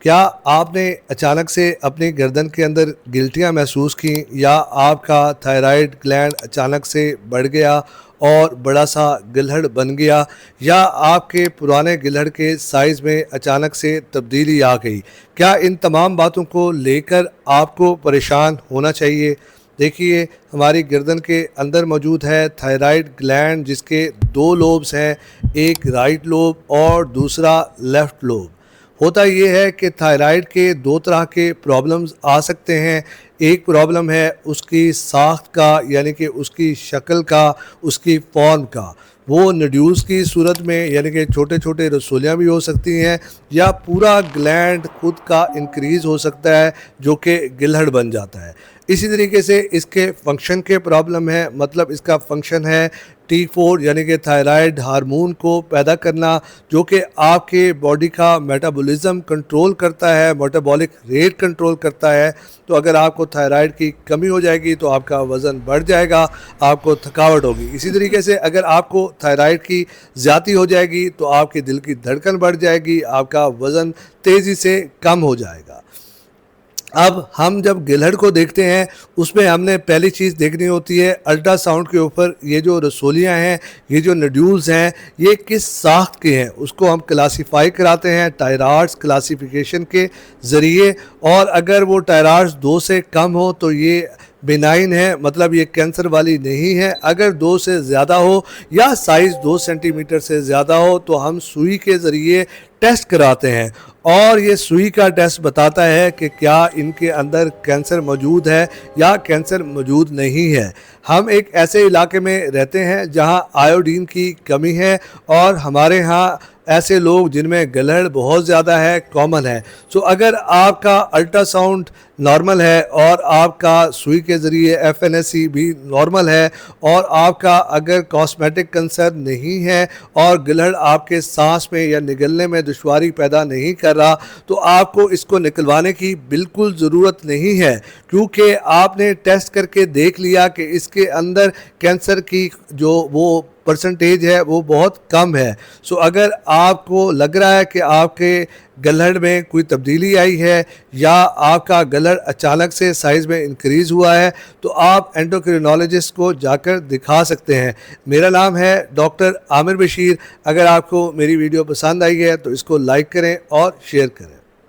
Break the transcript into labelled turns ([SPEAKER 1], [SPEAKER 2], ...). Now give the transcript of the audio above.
[SPEAKER 1] کیا آپ نے اچانک سے اپنی گردن کے اندر گلٹیاں محسوس کیں یا آپ کا تھائرائیڈ گلینڈ اچانک سے بڑھ گیا اور بڑا سا گلہڑ بن گیا یا آپ کے پرانے گلہڑ کے سائز میں اچانک سے تبدیلی آ گئی؟ کیا ان تمام باتوں کو لے کر آپ کو پریشان ہونا چاہیے؟ دیکھیے، ہماری گردن کے اندر موجود ہے تھائرائیڈ گلینڈ، جس کے دو لوبس ہیں، ایک رائٹ لوب اور دوسرا لیفٹ لوب۔ ہوتا یہ ہے کہ تھائرائیڈ کے دو طرح کے پرابلمز آ سکتے ہیں۔ ایک پرابلم ہے اس کی ساخت کا، یعنی کہ اس کی شکل کا، اس کی فارم کا۔ وہ نڈیولز کی صورت میں، یعنی کہ چھوٹے چھوٹے رسولیاں بھی ہو سکتی ہیں، یا پورا گلینڈ خود کا انکریز ہو سکتا ہے جو کہ گلہڑ بن جاتا ہے۔ اسی طریقے سے اس کے فنکشن کے پرابلم ہے، مطلب اس کا فنکشن ہے T4 یعنی کہ تھائرائیڈ ہارمون کو پیدا کرنا، جو کہ آپ کے باڈی کا میٹابولزم کنٹرول کرتا ہے، میٹابولک ریٹ کنٹرول کرتا ہے۔ تو اگر آپ کو تھائرائیڈ کی کمی ہو جائے گی تو آپ کا وزن بڑھ جائے گا، آپ کو تھکاوٹ ہوگی۔ اسی طریقے سے اگر آپ کو تھائرائیڈ کی زیادتی ہو جائے گی تو آپ کے دل کی دھڑکن بڑھ جائے گی، آپ کا وزن تیزی سے کم ہو جائے گا۔ اب ہم جب گلہڑ کو دیکھتے ہیں، اس میں ہم نے پہلی چیز دیکھنی ہوتی ہے الٹرا ساؤنڈ کے اوپر یہ جو رسولیاں ہیں، یہ جو نڈیولز ہیں، یہ کس ساخت کے ہیں، اس کو ہم کلاسیفائی کراتے ہیں ٹائرارڈز کلاسیفیکیشن کے ذریعے۔ اور اگر وہ ٹائرارڈز 2 سے کم ہو تو یہ بینائن ہے، مطلب یہ کینسر والی نہیں ہے۔ اگر 2 سے زیادہ ہو یا سائز 2 سینٹی میٹر سے زیادہ ہو تو ہم سوئی کے ذریعے ٹیسٹ کراتے ہیں، اور یہ سوئی کا ٹیسٹ بتاتا ہے کہ کیا ان کے اندر کینسر موجود ہے یا کینسر موجود نہیں ہے۔ ہم ایک ایسے علاقے میں رہتے ہیں جہاں آیوڈین کی کمی ہے، اور ہمارے ہاں ایسے لوگ جن میں گلہڑ بہت زیادہ ہے کامن ہے۔ سو اگر آپ کا الٹرا ساؤنڈ نارمل ہے اور آپ کا سوئی کے ذریعے FNSC بھی نارمل ہے، اور آپ کا اگر کاسمیٹک کنسرن نہیں ہے اور گلہڑ آپ کے سانس میں یا نگلنے میں دشواری پیدا نہیں کر رہا، تو آپ کو اس کو نکلوانے کی بالکل ضرورت نہیں ہے، کیونکہ آپ نے ٹیسٹ کر کے دیکھ لیا کہ اس کے اندر کینسر کی جو وہ پرسنٹیج ہے وہ بہت کم ہے۔ سو اگر آپ کو لگ رہا ہے کہ آپ کے گلہڑ میں کوئی تبدیلی آئی ہے یا آپ کا گلہڑ اچانک سے سائز میں انکریز ہوا ہے، تو آپ اینڈوکرینالوجسٹ کو جا کر دکھا سکتے ہیں۔ میرا نام ہے ڈاکٹر عامر بشیر۔ اگر آپ کو میری ویڈیو پسند آئی ہے تو اس کو لائک کریں اور شیئر کریں۔